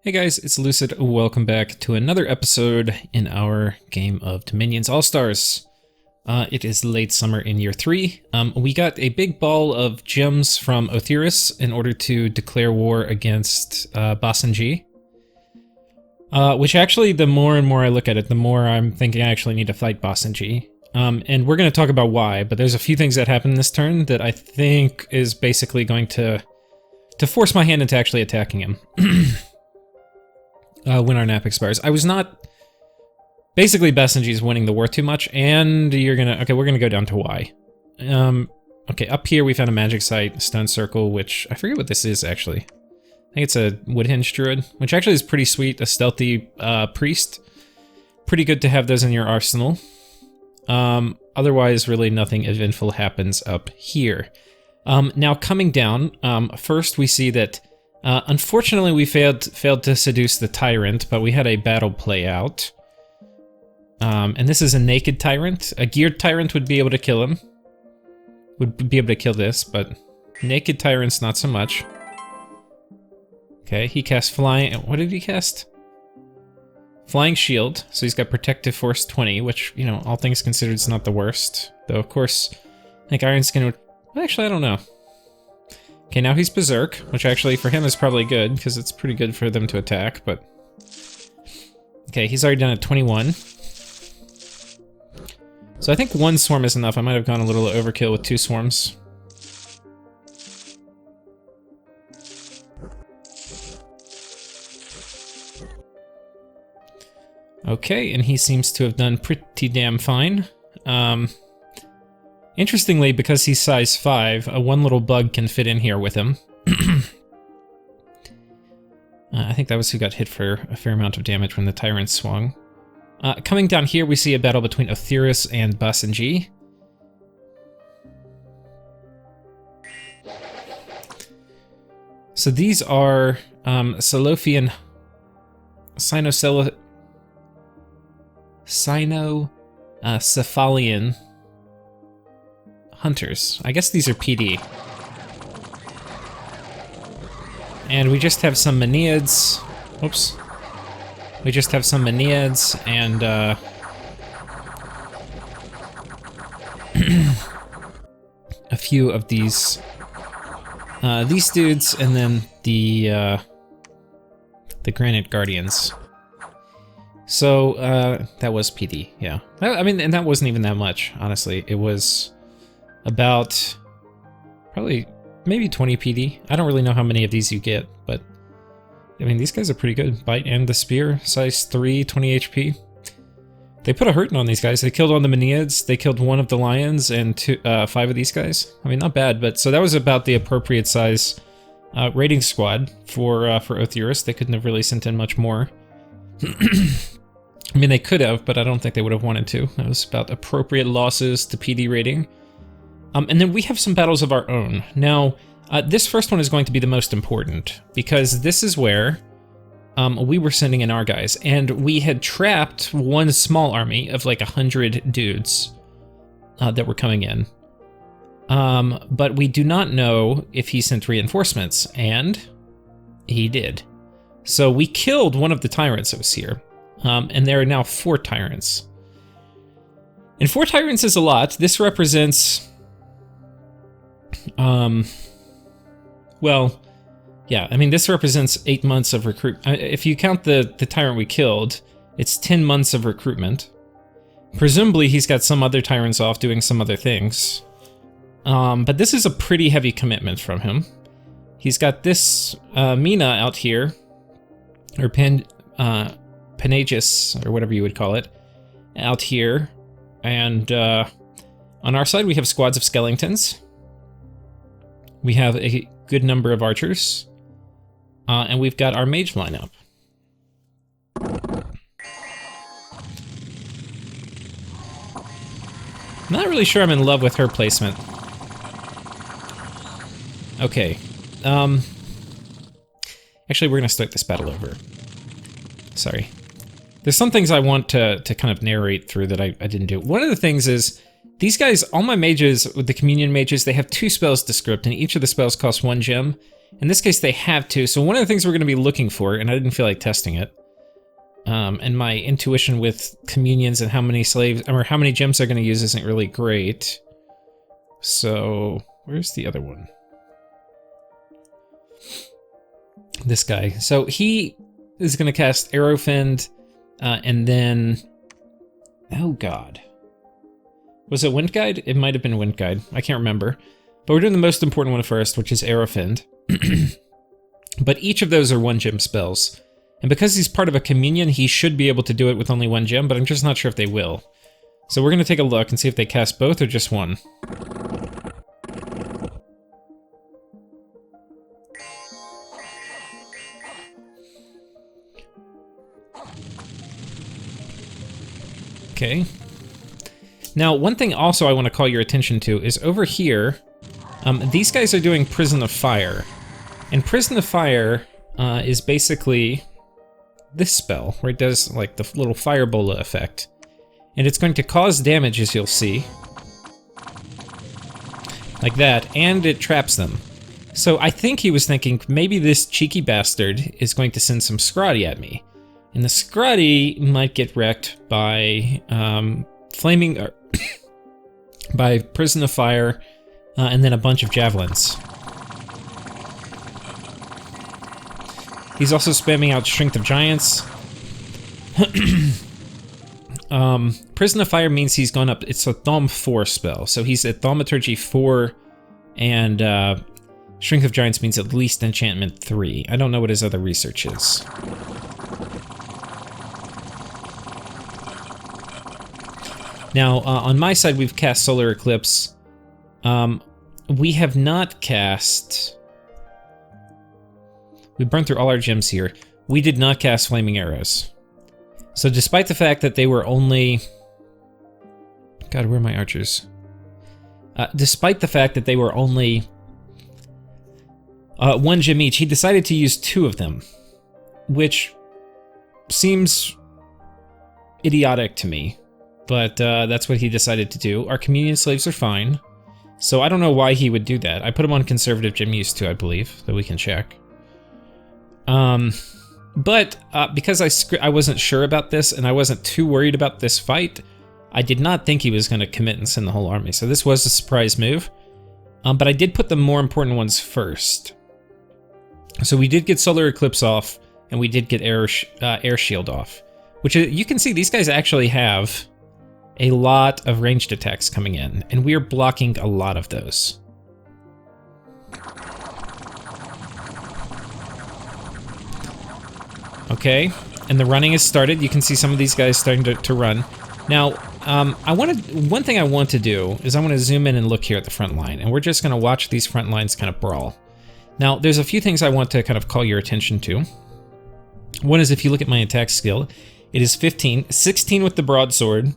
Hey guys, it's Lucid. Welcome back to another episode in our game of Dominions All-Stars. It is late summer in year 3. We got a big ball of gems from Othyris in order to declare war against Basenji. Which actually, the more and more I look at it, the more I'm thinking I actually need to fight Basenji. And we're going to talk about why, but there's a few things that happen this turn that I think is basically going to force my hand into actually attacking him. When our nap expires. I was not... Basically, Basenji's winning the war too much, and you're gonna... Okay, we're gonna go down to Y. Okay, up here we found a magic site, stone circle, which... I forget what this is, actually. I think it's a woodhinge druid, which actually is pretty sweet. A stealthy priest. Pretty good to have those in your arsenal. Otherwise, really nothing eventful happens up here. Now, coming down, first we see that... unfortunately, we failed to seduce the tyrant, but we had a battle play out. And this is a naked tyrant. A geared tyrant would be able to kill him. Would be able to kill this, but naked tyrants not so much. Okay, he cast flying... What did he cast? Flying shield. So he's got protective force 20, which, you know, all things considered is not the worst. Though, of course, I think Iron Skin would... Actually, I don't know. Okay, now he's Berserk, which actually for him is probably good, because it's pretty good for them to attack, but... Okay, he's already done at 21. So I think one swarm is enough. I might have gone a little overkill with 2 swarms. Okay, and he seems to have done pretty damn fine. Interestingly, because he's size 5, one little bug can fit in here with him. I think that was who got hit for a fair amount of damage when the Tyrant swung. Coming down here, we see a battle between Othyris and Basenji. So these are Salofian Sinocephalian hunters. I guess these are PD. And we just have some Maneads. Oops. We just have some Maneads and a few of these dudes, and then the Granite Guardians. So that was PD, yeah. I mean, and that wasn't even that much, honestly. It was about probably maybe 20 PD. I don't really know how many of these you get, but I mean, these guys are pretty good. Bite and the Spear, size 3, 20 HP. They put a hurting on these guys. They killed one of the Maneads, they killed one of the Lions, and 5 of these guys. I mean, not bad, but so that was about the appropriate size raiding squad for Othyris. They couldn't have really sent in much more. I mean, they could have, but I don't think they would have wanted to. That was about appropriate losses to PD rating. And then we have some battles of our own. Now, this first one is going to be the most important, because this is where we were sending in our guys, and we had trapped one small army of like 100 dudes that were coming in. But we do not know if he sent reinforcements, and he did. So we killed one of the tyrants that was here, and there are now 4 tyrants. And 4 tyrants is a lot. This represents... well, yeah, I mean, this represents 8 months of recruit. If you count the tyrant we killed, it's 10 months of recruitment. Presumably, he's got some other tyrants off doing some other things. But this is a pretty heavy commitment from him. He's got this Mina out here, or Panagus, or whatever you would call it, out here. And on our side, we have squads of skeletons. We have a good number of archers, and we've got our mage lineup. I'm not really sure I'm in love with her placement. Okay. Actually, we're gonna start this battle over. Sorry. There's some things I want to kind of narrate through that I didn't do. One of the things is, these guys, all my mages, with the communion mages, they have 2 spells to script, and each of the spells costs 1 gem. In this case, they have to. So one of the things we're going to be looking for, and I didn't feel like testing it, and my intuition with communions and how many slaves, or how many gems they're going to use isn't really great. So, where's the other one? This guy. So he is going to cast Aerofend, and then... Oh god. Was it Wind Guide? It might have been Wind Guide. I can't remember. But we're doing the most important one first, which is Aerofend. But each of those are 1 gem spells. And because he's part of a communion, he should be able to do it with only 1 gem, but I'm just not sure if they will. So we're going to take a look and see if they cast both or just 1. Okay. Now, one thing also I want to call your attention to is over here, these guys are doing Prison of Fire. And Prison of Fire is basically this spell, where it does like the little firebola effect. And it's going to cause damage, as you'll see. Like that, and it traps them. So I think he was thinking, maybe this cheeky bastard is going to send some Scrotty at me. And the Scrotty might get wrecked by by Prison of Fire, and then a bunch of javelins. He's also spamming out Strength of Giants. Prison of Fire means he's gone up. It's a Thaume 4 spell, so he's at Thaumaturgy 4, and Strength of Giants means at least Enchantment 3. I don't know what his other research is. Now, on my side, we've cast Solar Eclipse. We have not cast... We burned through all our gems here. We did not cast Flaming Arrows. So despite the fact that they were only... God, where are my archers? Despite the fact that they were only 1 gem each, he decided to use 2 of them. Which seems idiotic to me. But that's what he decided to do. Our communion slaves are fine. So I don't know why he would do that. I put him on conservative gem use too, I believe, that we can check. But because I wasn't sure about this and I wasn't too worried about this fight, I did not think he was going to commit and send the whole army. So this was a surprise move. But I did put the more important ones first. So we did get Solar Eclipse off, and we did get Air Shield off. Which you can see these guys actually have a lot of ranged attacks coming in, and we are blocking a lot of those. Okay, and the running has started. You can see some of these guys starting to run. Now, one thing I want to do is I want to zoom in and look here at the front line, and we're just going to watch these front lines kind of brawl. Now, there's a few things I want to kind of call your attention to. One is if you look at my attack skill, it is 15, 16 with the broadsword,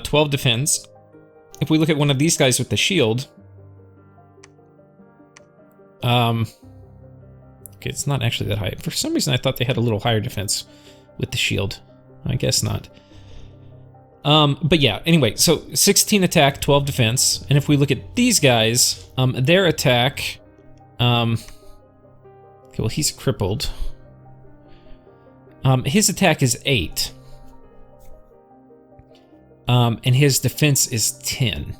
12 defense. If we look at one of these guys with the shield, okay, it's not actually that high. For some reason, I thought they had a little higher defense with the shield. I guess not. But yeah, anyway, so 16 attack, 12 defense. And if we look at these guys, their attack, okay, well, he's crippled. His attack is 8. And his defense is 10.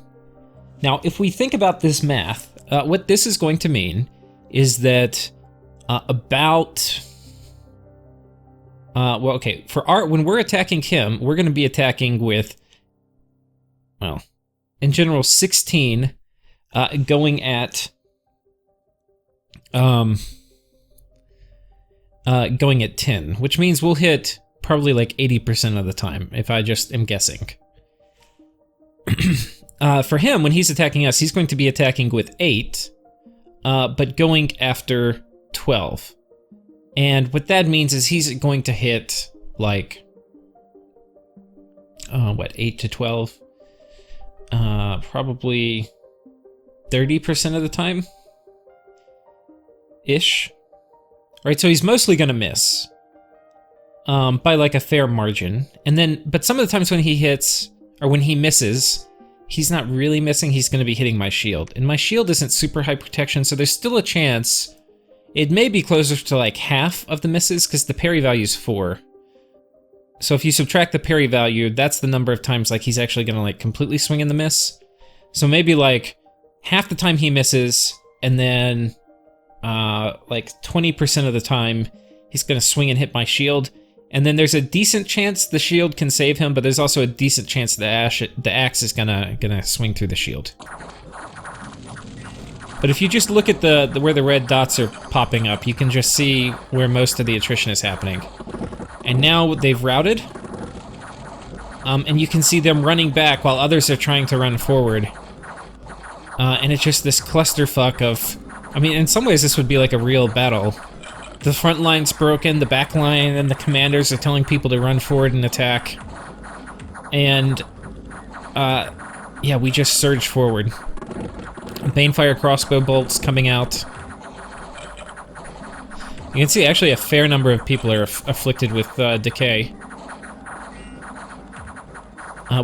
Now, if we think about this math, what this is going to mean is that well, okay, when we're attacking him, we're going to be attacking with, well, in general, 16, going at 10, which means we'll hit probably like 80% of the time, if I just am guessing. For him, when he's attacking us, he's going to be attacking with 8, but going after 12. And what that means is he's going to hit, like, what, 8 to 12? Probably 30% of the time? Ish. Right, so he's mostly gonna miss. By like a fair margin. And then, but some of the times when he hits, or when he misses, he's not really missing, he's going to be hitting my shield. And my shield isn't super high protection, so there's still a chance. It may be closer to like half of the misses, because the parry value is 4. So if you subtract the parry value, that's the number of times like he's actually going to like completely swing and the miss. So maybe like half the time he misses, and then like 20% of the time he's going to swing and hit my shield. And then there's a decent chance the shield can save him, but there's also a decent chance the axe is gonna swing through the shield. But if you just look at where the red dots are popping up, you can just see where most of the attrition is happening. And now they've routed, and you can see them running back while others are trying to run forward. And it's just this clusterfuck of, I mean, in some ways this would be like a real battle. The front line's broken, the back line, and the commanders are telling people to run forward and attack. And, yeah, we just surge forward. Banefire crossbow bolts coming out. You can see actually a fair number of people are afflicted with decay.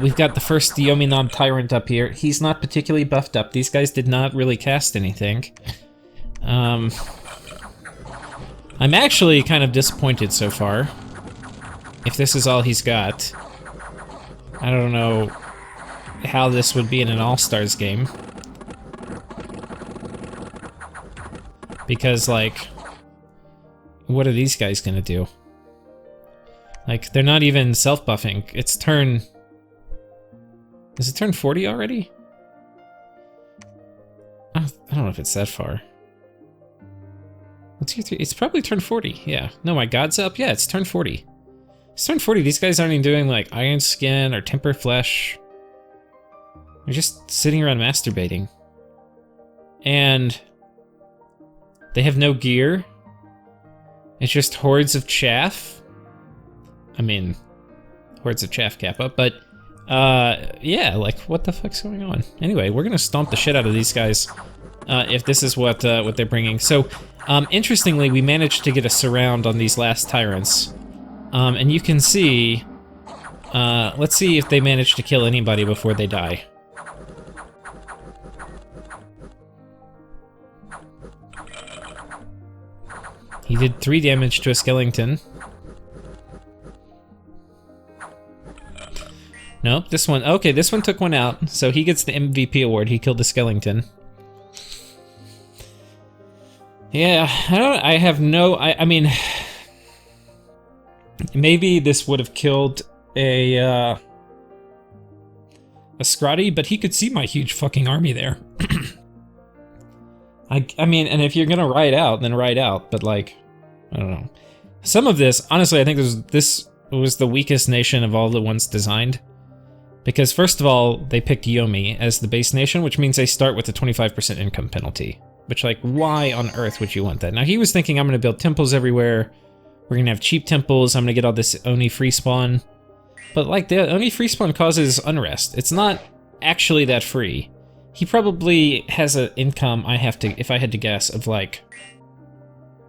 We've got the first Yominom Tyrant up here. He's not particularly buffed up. These guys did not really cast anything. I'm actually kind of disappointed so far. If this is all he's got. I don't know how this would be in an All-Stars game. Because, like, what are these guys gonna do? Like, they're not even self-buffing. It's turn... Is it turn 40 already? I don't know if it's that far. It's probably turn 40, yeah. No, my god's up? Yeah, it's turn 40. It's turn 40, these guys aren't even doing, like, Iron Skin or Temper Flesh. They're just sitting around masturbating. And... they have no gear. It's just hordes of chaff. I mean, hordes of chaff, Kappa, but... yeah, like, what the fuck's going on? Anyway, we're gonna stomp the shit out of these guys, if this is what they're bringing. So, interestingly, we managed to get a surround on these last tyrants. And you can see, let's see if they manage to kill anybody before they die. He did 3 damage to a skeleton. Nope, this one, okay, this one took one out, so he gets the MVP award. He killed the skeleton. Yeah, I have no, I mean, maybe this would have killed a Scrotty, but he could see my huge fucking army there. I mean, and if you're gonna ride out, then ride out, but like, I don't know. Some of this, honestly, I think this was the weakest nation of all the ones designed. Because first of all, they picked Yomi as the base nation, which means they start with a 25% income penalty. Which, like, why on earth would you want that? Now, he was thinking, I'm going to build temples everywhere. We're going to have cheap temples. I'm going to get all this Oni free spawn. But, like, the Oni free spawn causes unrest. It's not actually that free. He probably has an income, if I had to guess, of, like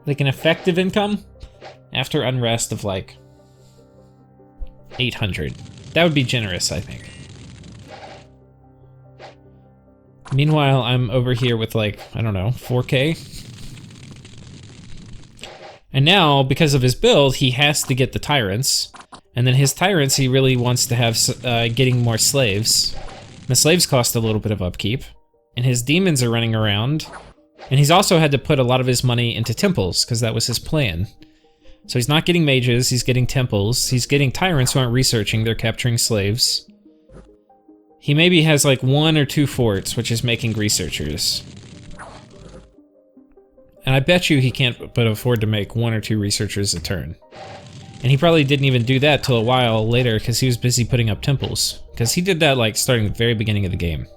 an effective income after unrest of, like, 800. That would be generous, I think. Meanwhile, I'm over here with, like, I don't know, 4K. And now, because of his build, he has to get the tyrants. And then his tyrants, he really wants to have getting more slaves. The slaves cost a little bit of upkeep. And his demons are running around. And he's also had to put a lot of his money into temples, because that was his plan. So he's not getting mages, he's getting temples, he's getting tyrants who aren't researching, they're capturing slaves. He maybe has like 1 or 2 forts, which is making researchers. And I bet you he can't but afford to make 1 or 2 researchers a turn. And he probably didn't even do that till a while later, because he was busy putting up temples. Because he did that like starting the very beginning of the game.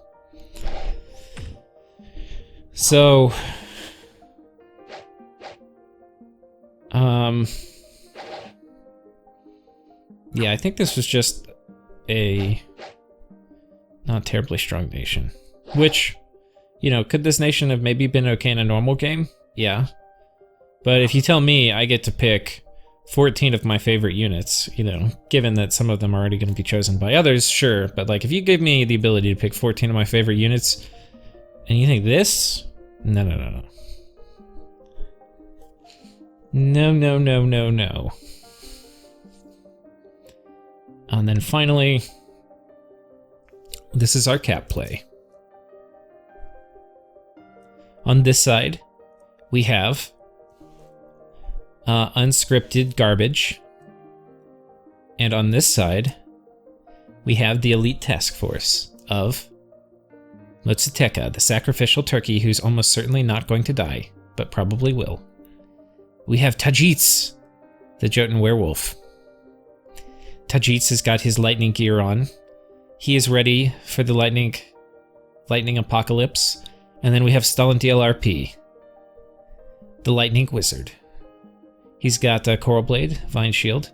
So... yeah, I think this was just a not terribly strong nation. Which, you know, could this nation have maybe been okay in a normal game? Yeah. But if you tell me I get to pick 14 of my favorite units, you know, given that some of them are already going to be chosen by others, sure, but like if you give me the ability to pick 14 of my favorite units, and you think this? No, no, no, no. No, no, no, no, no. And then finally, this is our cap play. On this side, we have unscripted garbage. And on this side, we have the elite task force of Motsuteka, the sacrificial turkey who's almost certainly not going to die, but probably will. We have Tajits, the Jotun werewolf. Tajits has got his lightning gear on. He is ready for the lightning apocalypse. And then we have Stalin DLRP, the lightning wizard. He's got a Coral Blade, Vine Shield,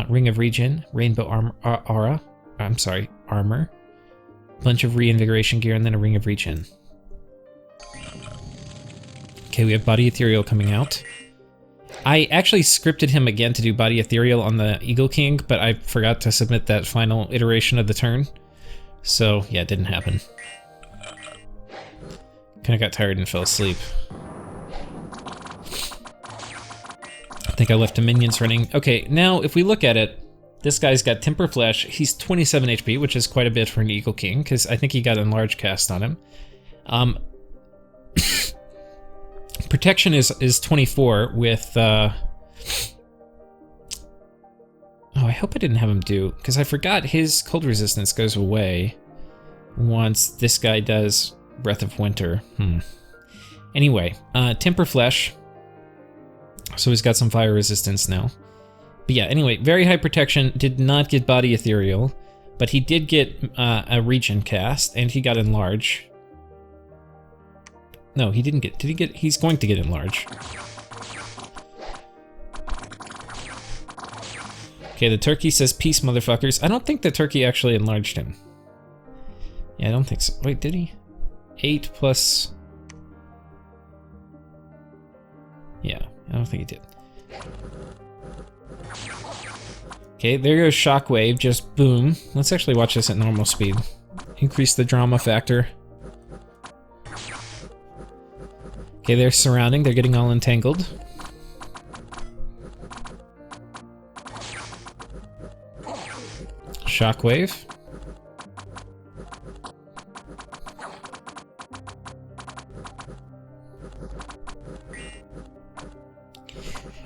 Ring of Regen, Rainbow Armor, bunch of Reinvigoration gear, and then a Ring of Regen. Okay, we have Body Ethereal coming out. I actually scripted him again to do Body Ethereal on the Eagle King, but I forgot to submit that final iteration of the turn. So, yeah, it didn't happen. Kinda got tired and fell asleep. I think I left the minions running. Okay, now if we look at it, this guy's got Temper Flash. He's 27 HP, which is quite a bit for an Eagle King, because I think he got Enlarge cast on him. Protection is 24 with... Oh, I hope I didn't have him do... Because I forgot his cold resistance goes away once this guy does Breath of Winter. Anyway, Temper Flesh. So he's got some fire resistance now. But yeah, anyway, very high protection. Did not get Body Ethereal. But he did get a Regen cast, and he got Enlarge. No, he didn't get... Did he get... He's going to get Enlarge. Okay, the turkey says, peace, motherfuckers. I don't think the turkey actually enlarged him. Yeah, I don't think so. Wait, did he? 8 plus... Yeah, I don't think he did. Okay, there goes Shockwave, just boom. Let's actually watch this at normal speed. Increase the drama factor. Okay, they're surrounding, they're getting all entangled. Shockwave.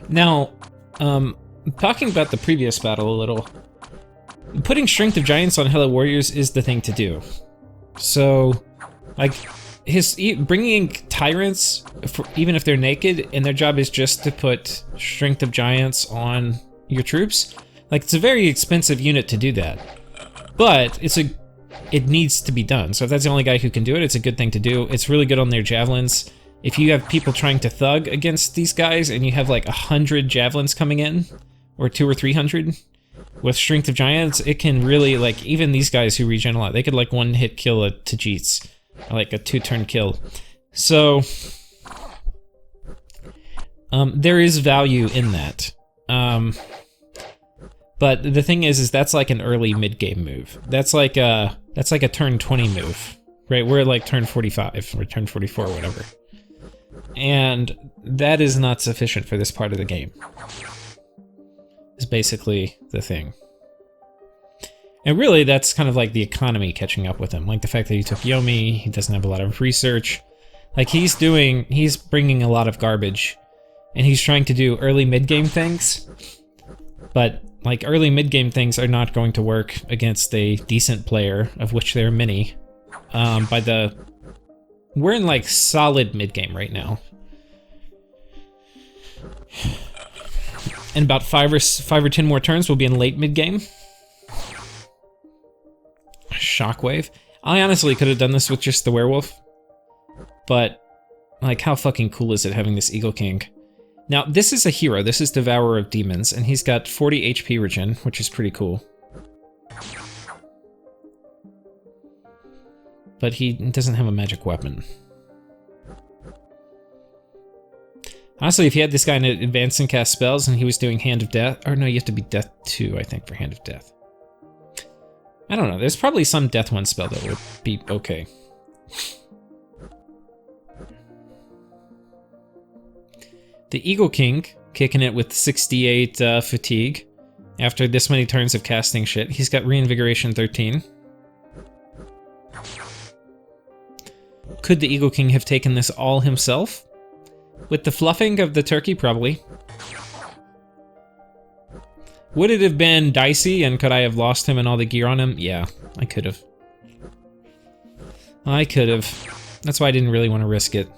Now, talking about the previous battle a little, putting Strength of Giants on Hello Warriors is the thing to do. So, like, bringing Tyrants, even if they're naked, and their job is just to put Strength of Giants on your troops, like, it's a very expensive unit to do that. But it needs to be done. So if that's the only guy who can do it, it's a good thing to do. It's really good on their javelins. If you have people trying to thug against these guys and you have like 100 javelins coming in, or 200 or 300, with Strength of Giants, it can really, like, even these guys who regen a lot, they could like one-hit kill a Tajits, like a 2-turn kill. So, there is value in that. But the thing is that's like an early mid-game move. That's like a turn 20 move, right? We're at like turn 45 or turn 44 or whatever. And that is not sufficient for this part of the game. Is basically the thing. And really, that's kind of like the economy catching up with him. Like the fact that he took Yomi, he doesn't have a lot of research. Like he's bringing a lot of garbage. And he's trying to do early mid-game things. But like early mid-game things are not going to work against a decent player, of which there are many. We're in like solid mid-game right now. In about 5 or 10 more turns, we'll be in late mid-game. Shockwave. I honestly could have done this with just the werewolf. But, like, how fucking cool is it having this Eagle King? Now, this is a hero. This is Devourer of Demons, and he's got 40 HP regen, which is pretty cool. But he doesn't have a magic weapon. Honestly, if you had this guy in advance and cast spells and he was doing Hand of Death, or no, you have to be Death 2, I think, for Hand of Death. I don't know, there's probably some Death 1 spell that would be okay. The Eagle King, kicking it with 68 fatigue. After this many turns of casting shit, he's got Reinvigoration 13. Could the Eagle King have taken this all himself? With the fluffing of the turkey, probably. Would it have been dicey, and could I have lost him and all the gear on him? Yeah, I could have. I could have. That's why I didn't really want to risk it.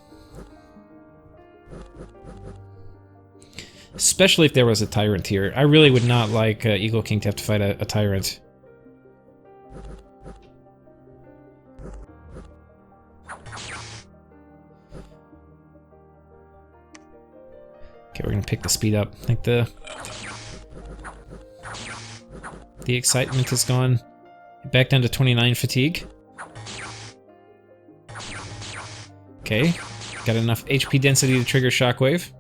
Especially if there was a tyrant here. I really would not like Eagle King to have to fight a tyrant. Okay, we're gonna pick the speed up. I think the excitement is gone. Back down to 29 fatigue. Okay, got enough HP density to trigger Shockwave.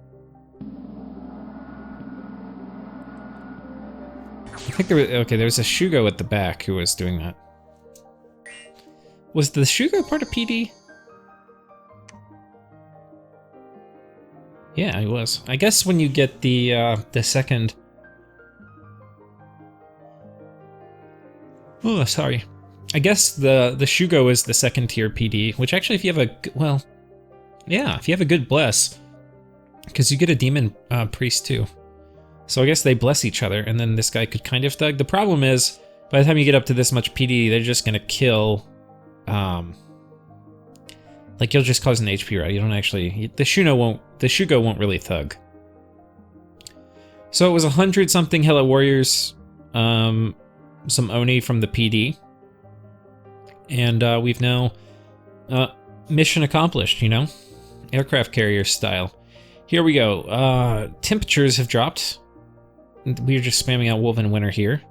I think there was a Shugo at the back who was doing that. Was the Shugo part of PD? Yeah, it was. I guess when you get the second... Oh, sorry. I guess the Shugo is the second tier PD, which actually if you have a... Well, yeah, if you have a good bless, because you get a demon priest too. So I guess they bless each other, and then this guy could kind of thug. The problem is, by the time you get up to this much PD, they're just gonna kill... like, you'll just cause an HP rout. You don't actually... The Shugo won't really thug. So it was 100-something Hello Warriors, some Oni from the PD. And we've now... mission accomplished, you know? Aircraft carrier style. Here we go. Temperatures have dropped. We're just spamming out Woven Winter here.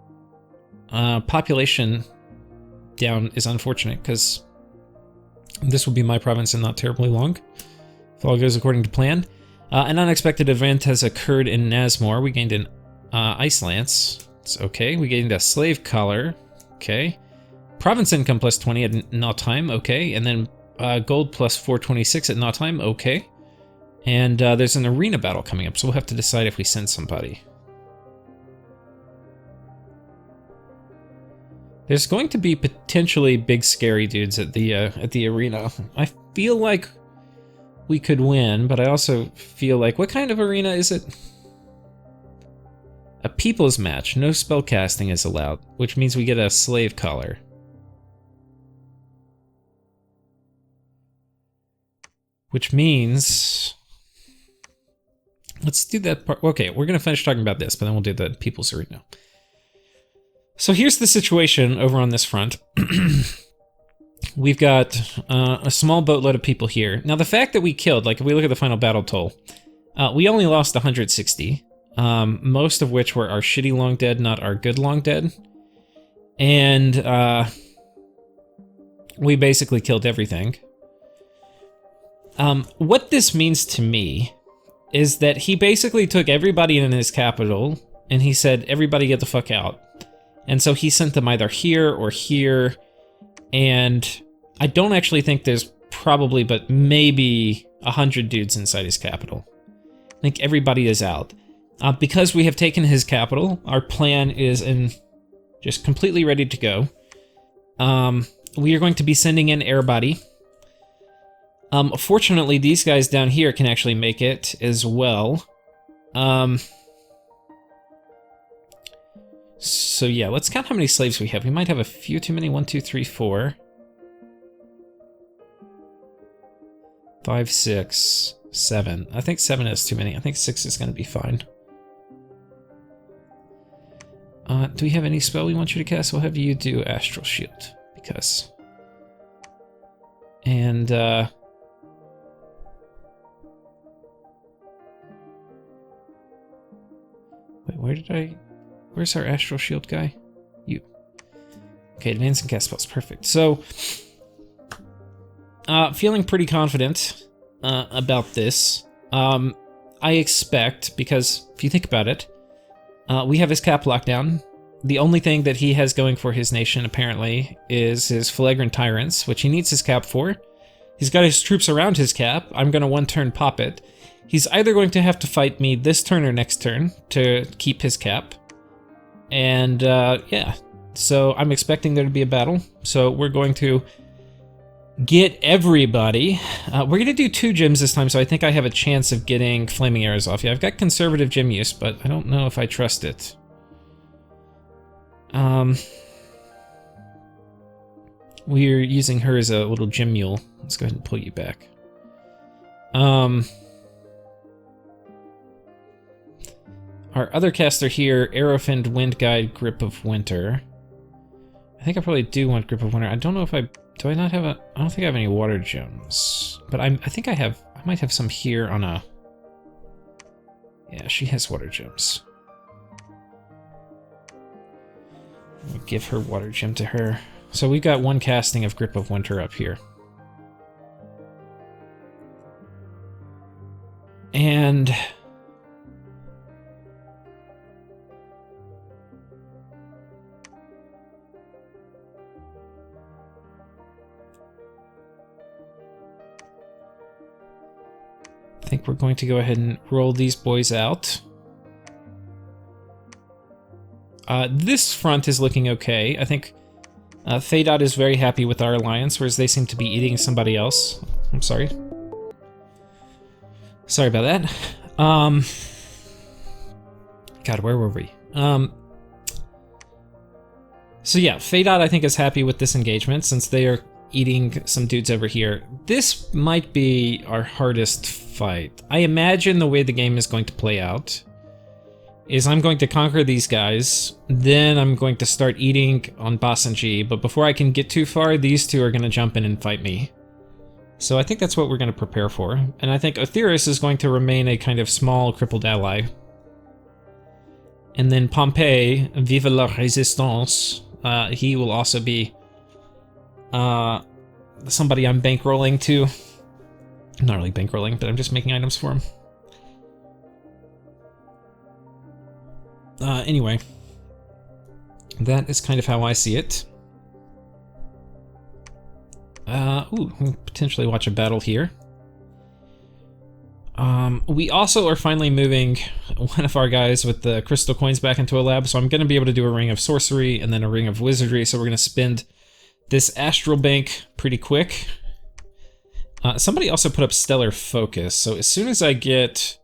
Population down is unfortunate, because this will be my province and not terribly long, if all goes according to plan. An unexpected event has occurred in Nazmor. We gained an Ice Lance. It's okay. We gained a Slave Collar. Okay. Province income plus 20 at Nottheim. Okay. And then gold plus 426 at Nottheim. Okay. And there's an arena battle coming up, so we'll have to decide if we send somebody. There's going to be potentially big scary dudes at the arena. I feel like we could win, but I also feel like, what kind of arena is it? A people's match. No spell casting is allowed, which means we get a slave collar. Which means... Let's do that part. Okay, we're gonna finish talking about this, but then we'll do the people's arena. So here's the situation over on this front. We've got a small boatload of people here. Now the fact that we killed, like if we look at the final battle toll, we only lost 160, most of which were our shitty long dead, not our good long dead. And we basically killed everything. What this means to me is that he basically took everybody in his capital and he said, everybody get the fuck out. And so he sent them either here or here, and I don't actually think there's probably, but maybe 100 dudes inside his capital. I think everybody is out. Because we have taken his capital, our plan is just completely ready to go. We are going to be sending in Airbody. Fortunately, these guys down here can actually make it as well. So yeah, let's count how many slaves we have. We might have a few too many. 1, 2, 3, 4. 5, 6, 7. I think 7 is too many. I think 6 is going to be fine. Do we have any spell we want you to cast? We'll have you do Astral Shield, because... And, wait, where did I... Where's our Astral Shield guy? You. Okay, advance and cast spells. Perfect. So, feeling pretty confident about this. I expect, because if you think about it, we have his cap lockdown. The only thing that he has going for his nation, apparently, is his flagrant tyrants, which he needs his cap for. He's got his troops around his cap. I'm going to one-turn pop it. He's either going to have to fight me this turn or next turn to keep his cap. And, yeah. So I'm expecting there to be a battle. So we're going to get everybody. We're going to do 2 gyms this time, so I think I have a chance of getting flaming arrows off. Yeah, I've got conservative gym use, but I don't know if I trust it. We're using her as a little gym mule. Let's go ahead and pull you back. Our other caster here, Arrowfiend, Wind Guide, Grip of Winter. I think I probably do want Grip of Winter. I don't know if I... Do I not have a... I don't think I have any water gems. But I think I have... I might have some here on a... Yeah, she has water gems. We'll give her water gem to her. So we've got 1 casting of Grip of Winter up here. And... I think we're going to go ahead and roll these boys out. This front is looking okay. I think Theodot is very happy with our alliance, whereas they seem to be eating somebody else. I'm sorry. Sorry about that. God, where were we? So yeah, Theodot I think is happy with this engagement since they are eating some dudes over here. This might be our hardest fight. I imagine the way the game is going to play out is I'm going to conquer these guys, then I'm going to start eating on Basenji, but before I can get too far, these two are going to jump in and fight me. So I think that's what we're going to prepare for. And I think Otheris is going to remain a kind of small, crippled ally. And then Pompey, Vive la Résistance, he will also be somebody I'm bankrolling to. I'm not really bankrolling, but I'm just making items for him. Anyway, that is kind of how I see it. Ooh, we'll potentially watch a battle here. We also are finally moving one of our guys with the crystal coins back into a lab, so I'm going to be able to do a ring of sorcery and then a ring of wizardry, so we're going to spend this astral bank pretty quick. Somebody also put up stellar focus, so as soon as I get...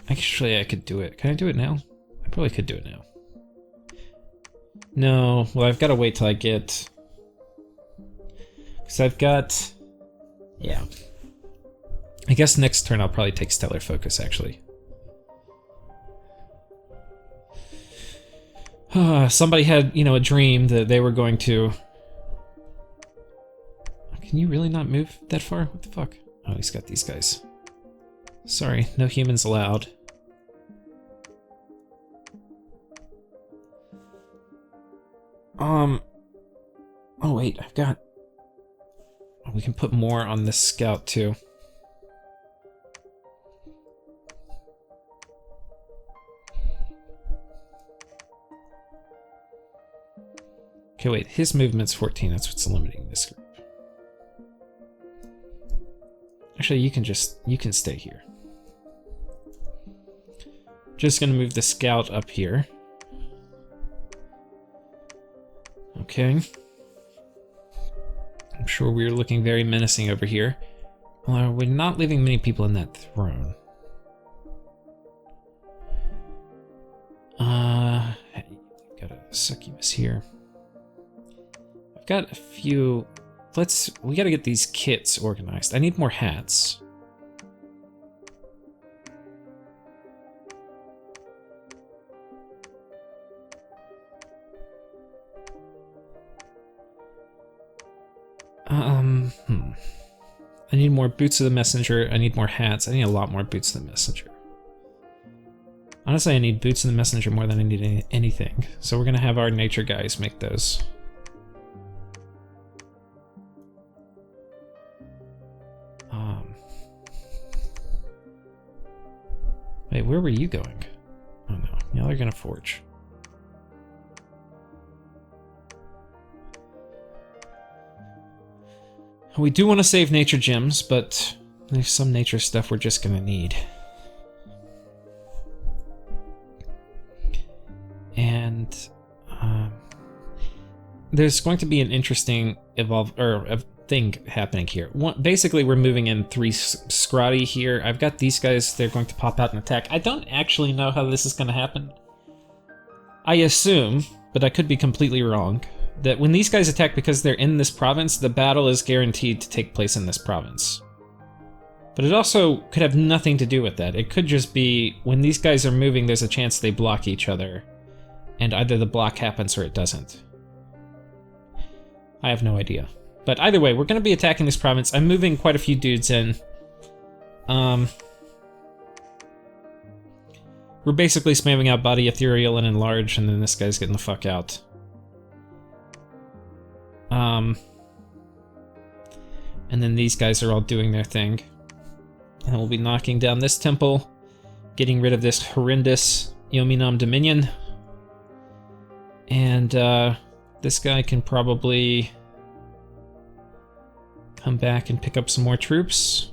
Actually, I could do it. Can I do it now? I probably could do it now. No, well, I've got to wait till I get... Because I've got... Yeah. I guess next turn I'll probably take stellar focus, actually. Somebody had, you know, a dream that they were going to... Can you really not move that far? What the fuck? Oh, he's got these guys. Sorry, no humans allowed. Oh wait, I've got... Oh, we can put more on this scout too. Okay, wait, his movement's 14, that's what's limiting this group. Actually, you can stay here. Just gonna move the scout up here. Okay. I'm sure we're looking very menacing over here. Well, we're not leaving many people in that throne. Got a succubus here. I've got a few... we gotta get these kits organized. I need more hats. I need more boots of the messenger. I need more hats. I need a lot more boots of the messenger. Honestly, I need boots of the messenger more than I need anything. So we're gonna have our nature guys make those. Wait, where were you going? Oh no, y'all are gonna forge. We do want to save nature gems, but there's some nature stuff we're just gonna need. And there's going to be an interesting thing happening here. Basically, we're moving in 3 Scrotty here. I've got these guys, they're going to pop out and attack. I don't actually know how this is going to happen. I assume, but I could be completely wrong, that when these guys attack because they're in this province, the battle is guaranteed to take place in this province. But it also could have nothing to do with that. It could just be, when these guys are moving, there's a chance they block each other. And either the block happens or it doesn't. I have no idea. But either way, we're going to be attacking this province. I'm moving quite a few dudes in. We're basically spamming out Body Ethereal and Enlarge, and then this guy's getting the fuck out. And then these guys are all doing their thing. And we'll be knocking down this temple, getting rid of this horrendous Yominom Dominion. And this guy can probably come back and pick up some more troops.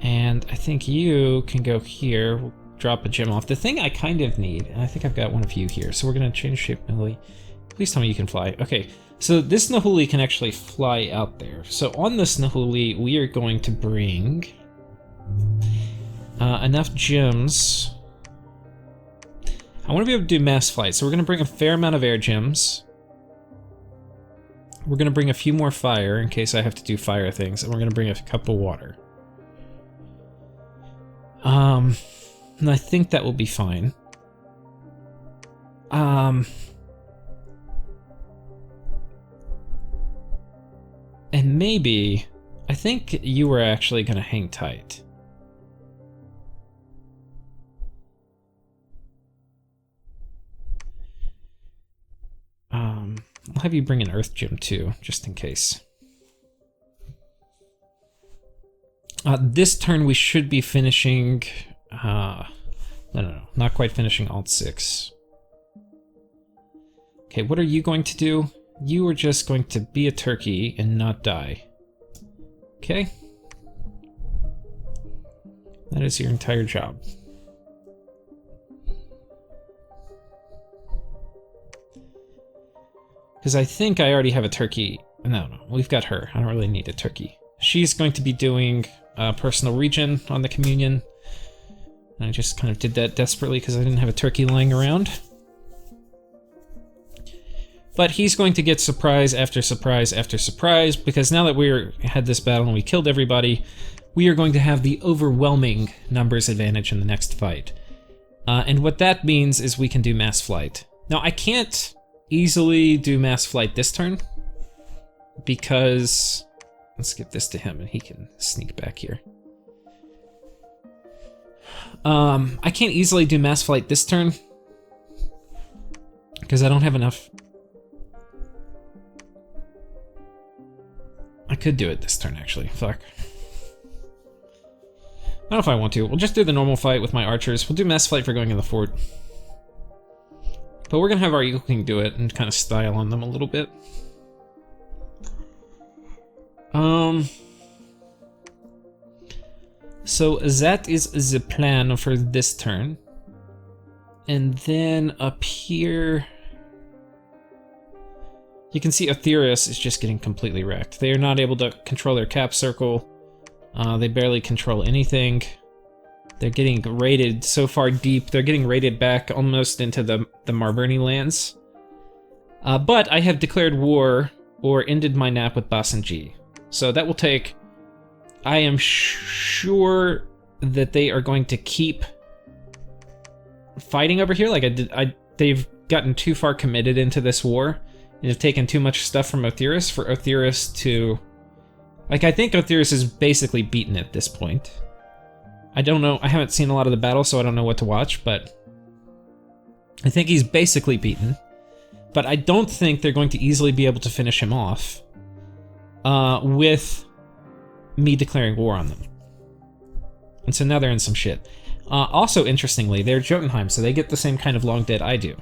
And I think you can go here, we'll drop a gem off. The thing I kind of need, and I think I've got one of you here, so we're going to change shape. Please tell me you can fly. Okay, so this Nahuli can actually fly out there. So on this Nahuli, we are going to bring enough gems. I want to be able to do mass flight, so we're going to bring a fair amount of air gems. We're going to bring a few more fire in case I have to do fire things, and we're going to bring a cup of water. And I think that will be fine. And maybe, I think you were actually going to hang tight. I'll have you bring an Earth Gem too, just in case. This turn we should be finishing... No, not quite finishing Alt 6. Okay, what are you going to do? You are just going to be a turkey and not die. Okay? That is your entire job. Because I think I already have a turkey. No, we've got her. I don't really need a turkey. She's going to be doing personal region on the communion. And I just kind of did that desperately because I didn't have a turkey lying around. But he's going to get surprise after surprise after surprise, because now that we had this battle and we killed everybody, we are going to have the overwhelming numbers advantage in the next fight. And what that means is we can do mass flight. Now, I can't easily do mass flight this turn, because... Let's give this to him and he can sneak back here. I can't easily do mass flight this turn, because I don't have enough... I could do it this turn, actually. Fuck. I don't know if I want to. We'll just do the normal fight with my archers. We'll do mass flight for going in the fort. But we're gonna have our Eagle King do it and kind of style on them a little bit. So that is the plan for this turn. And then up here... You can see Aetherius is just getting completely wrecked. They are not able to control their cap circle. They barely control anything. They're getting raided so far deep. They're getting raided back almost into the Marburni lands. But I have declared war or ended my nap with Basenji. So that will take... I am sure that they are going to keep fighting over here. Like they've gotten too far committed into this war and have taken too much stuff from Aetherius for Aetherius to... Like, I think Aetherius is basically beaten at this point. I don't know, I haven't seen a lot of the battle, so I don't know what to watch, but I think he's basically beaten. But I don't think they're going to easily be able to finish him off with me declaring war on them. And so now they're in some shit. Also, interestingly, they're Jotunheim, so they get the same kind of long dead I do.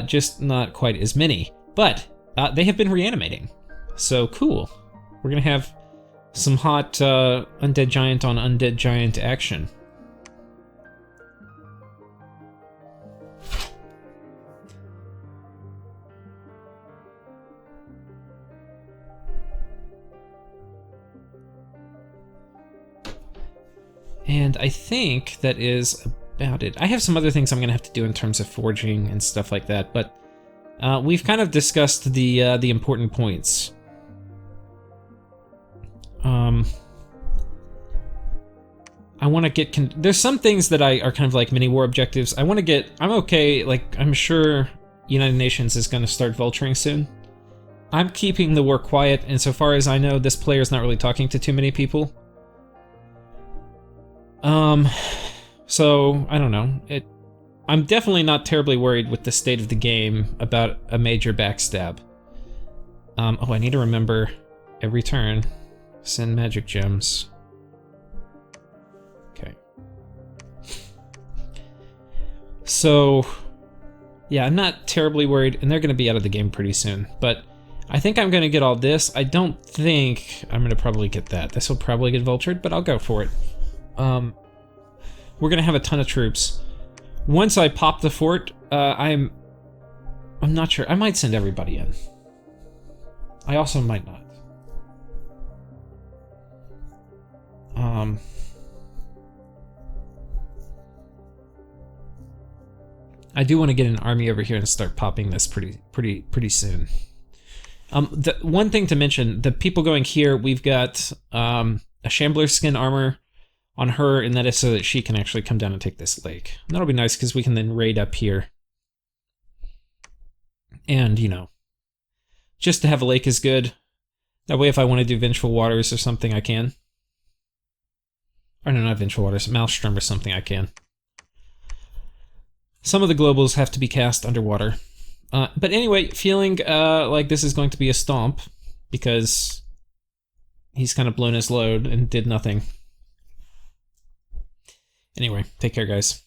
Just not quite as many. But they have been reanimating. So cool. We're gonna have some hot undead giant on undead giant action. And I think that is about it. I have some other things I'm gonna have to do in terms of forging and stuff like that, but we've kind of discussed the important points. I want to get. There's some things that are kind of like mini war objectives. I want to get. I'm okay. Like I'm sure United Nations is going to start vulturing soon. I'm keeping the war quiet, and so far as I know, this player is not really talking to too many people. So I don't know. I'm definitely not terribly worried with the state of the game about a major backstab. Oh, I need to remember every turn. Send magic gems. Okay. So, yeah, I'm not terribly worried, and they're going to be out of the game pretty soon. But I think I'm going to get all this. I don't think I'm going to probably get that. This will probably get vultured, but I'll go for it. We're going to have a ton of troops. Once I pop the fort, I'm not sure. I might send everybody in. I also might not. I do want to get an army over here and start popping this pretty soon. The one thing to mention, the people going here, we've got a Shambler skin armor on her, and that is so that she can actually come down and take this lake. And that'll be nice because we can then raid up here. And, you know, just to have a lake is good. That way if I want to do Vengeful Waters or something, I can. Or no, not Vengeful Waters, Maelstrom or something, I can. Some of the globals have to be cast underwater. But anyway, feeling like this is going to be a stomp, because he's kind of blown his load and did nothing. Anyway, take care, guys.